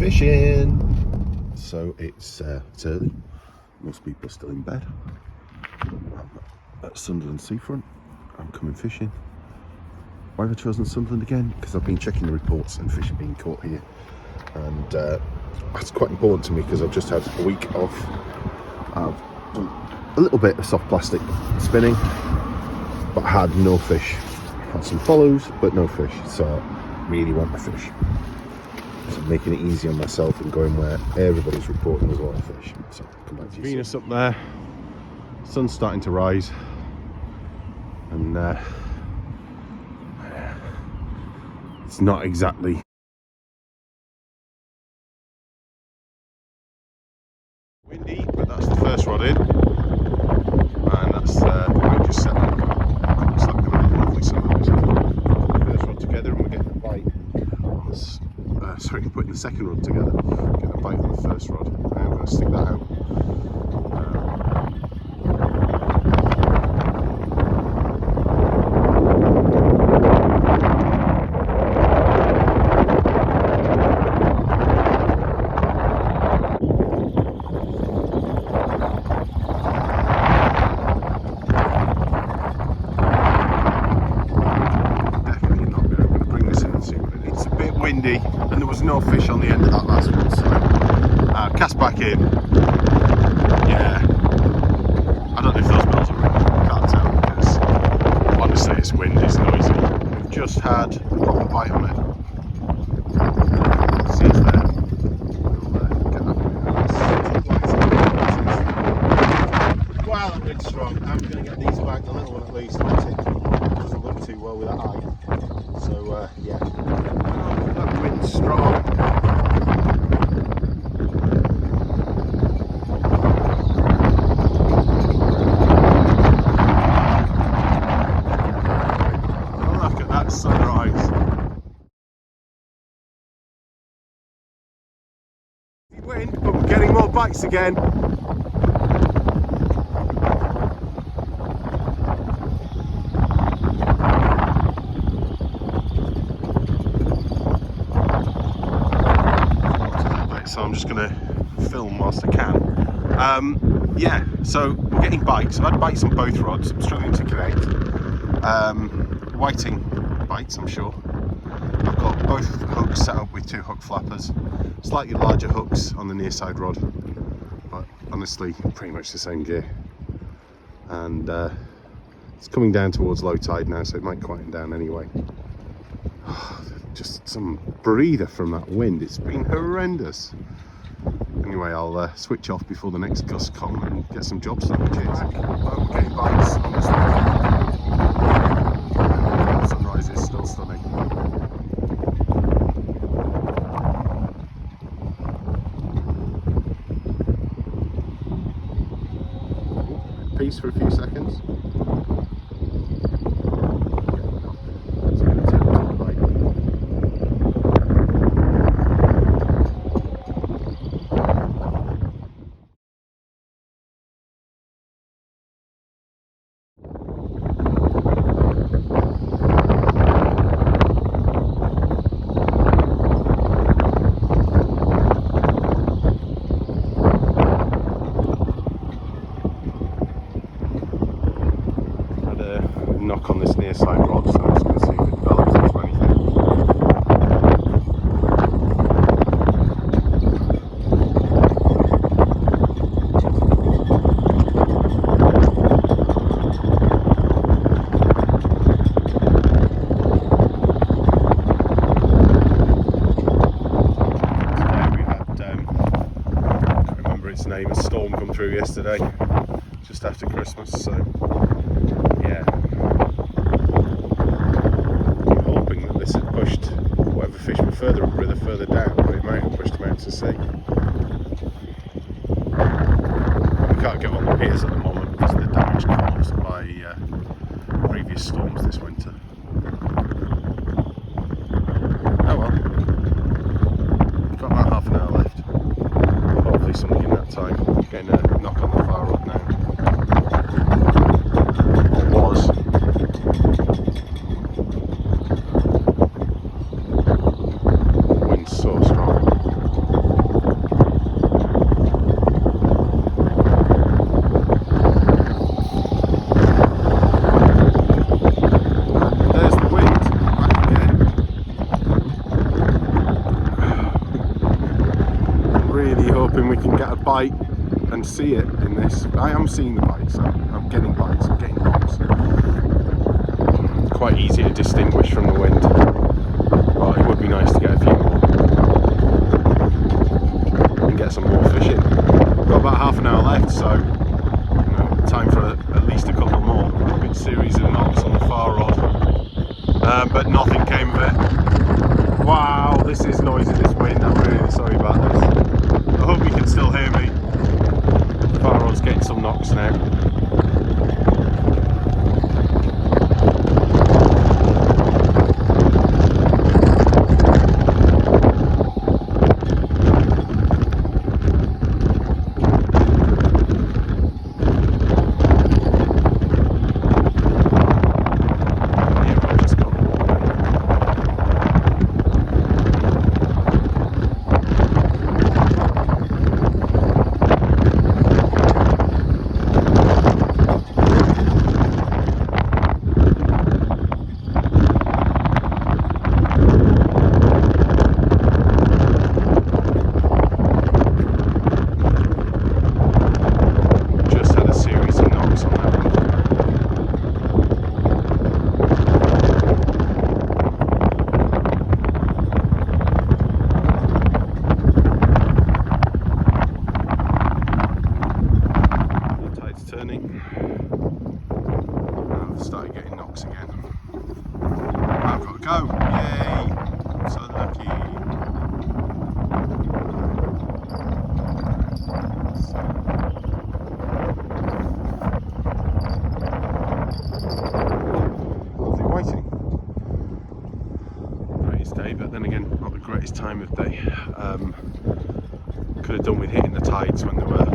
fishing. So it's early. Most people are still in bed. I'm at Sunderland seafront. I'm coming fishing. Why have I chosen Sunderland again? Because I've been checking the reports and fish are being caught here, and that's quite important to me because I've just had a week off. I've done a little bit of soft plastic spinning, but had no fish. Had some follows, but no fish. So I really want the fish. So I'm making it easy on myself and going where everybody's reporting there's a lot of fish. So I'll come back to you. Venus up there. Sun's starting to rise, and it's not exactly windy, but that's the first rod in, and that's I just set up. It's like going to be lovely sunrise. First rod together, and we're getting a bite. On this, sorry, putting the second rod together, getting a bite on the first rod. I'm going to stick that out. Windy, and there was no fish on the end of that last one, so cast back in. Yeah, I don't know if those bells are ringing, can't tell, because honestly it's windy, it's noisy. We've just had a proper bite on it. See it's there. We'll get that one. Wow, that wind's strong. I'm going to get these back, the little one at least. It doesn't look too well with that eye. So yeah. That wind's strong. Oh, look at that sunrise. Wind, but we're getting more bites again. So I'm just going to film whilst I can. Yeah, so we're getting bites. I've had bites on both rods. I'm struggling to connect. Whiting bites, I'm sure. I've got both hooks set up with 2 hook flappers. Slightly larger hooks on the near side rod, but honestly pretty much the same gear. And it's coming down towards low tide now, so it might quieten down anyway. Just some breather from that wind. It's been horrendous. Anyway, I'll switch off before the next gust come and get some jobs done. Cheers. We're getting bites on this one. The sunrise is still stunning. Peace for a few seconds. Knock on this near side rod, so I'm just going to see if it develops into anything. Today we had, I can't remember its name, a storm come through yesterday, just after Christmas, so yeah. This had pushed whatever fish were further up the river further down, but it might have pushed them out to sea. We can't get on the piers at the moment because of the damage caused by previous storms this winter. Oh well, got about half an hour left. Hopefully something in that time. Getting a knock on the far rod now. Or was. So strong. really hoping we can get a bite and see it in this. I am seeing the bites, I'm getting bites, I'm getting knocks. Quite easy to distinguish from the wind, but it would be nice to get a few more and get some more fishing. Got about half an hour left, so time for at least a couple more. A good series of knocks on the far rod, but nothing came of it. Wow, this is noisy, this wind. I'm really sorry about this. I hope you can still hear me. Far rod's getting some knocks now. Started getting knocks again. I've got to go. Yay! I'm so lucky. Lovely whiting. Greatest day, but then again, not the greatest time of day. Could have done with hitting the tides when they were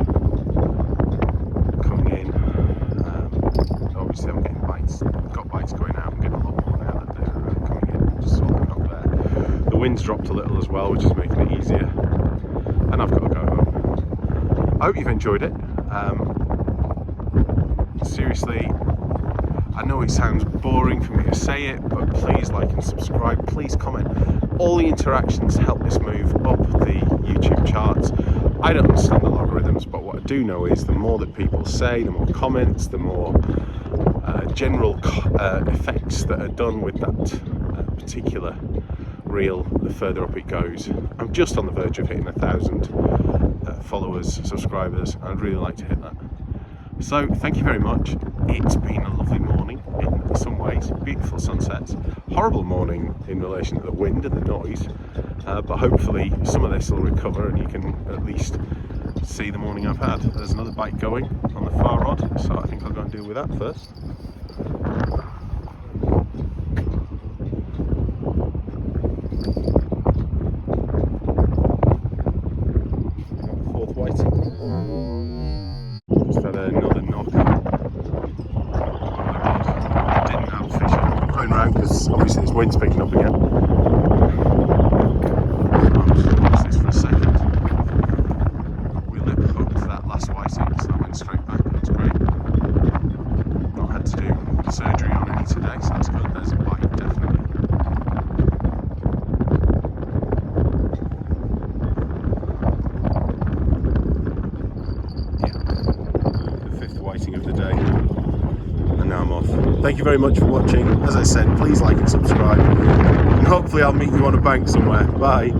coming in. Obviously I'm getting bites, got bites going out. I'm getting a lot more now that they're coming in, just so they're not there. The wind's dropped a little as well, which is making it easier, and I've got to go home. I hope you've enjoyed it. Seriously, I know it sounds boring for me to say it, but please like and subscribe, please comment. All the interactions help this move up the YouTube charts. I don't understand the logarithms, but what I do know is the more that people say, the more comments, the more general effects that are done with that particular reel, the further up it goes. I'm just on the verge of hitting 1,000 followers, subscribers. I'd really like to hit that. So thank you very much. It's been a lovely morning in some ways, beautiful sunsets, horrible morning in relation to the wind and the noise, but hopefully some of this will recover and you can at least see the morning I've had. There's another bite going on the far rod, so I think I'll go and deal with that first. Fourth whiting. Just had another knock. I didn't have fish on. I'm going round because obviously this wind's picking up again. Watch this for a second. We lip hooked that last whiting, so that went straight back. That's great. Not had to do surgery on any today, so that's good. There's a bite, definitely. The fifth whiting of the day, and now I'm off. Thank you very much for watching. As I said, please like and subscribe, and hopefully I'll meet you on a bank somewhere. Bye.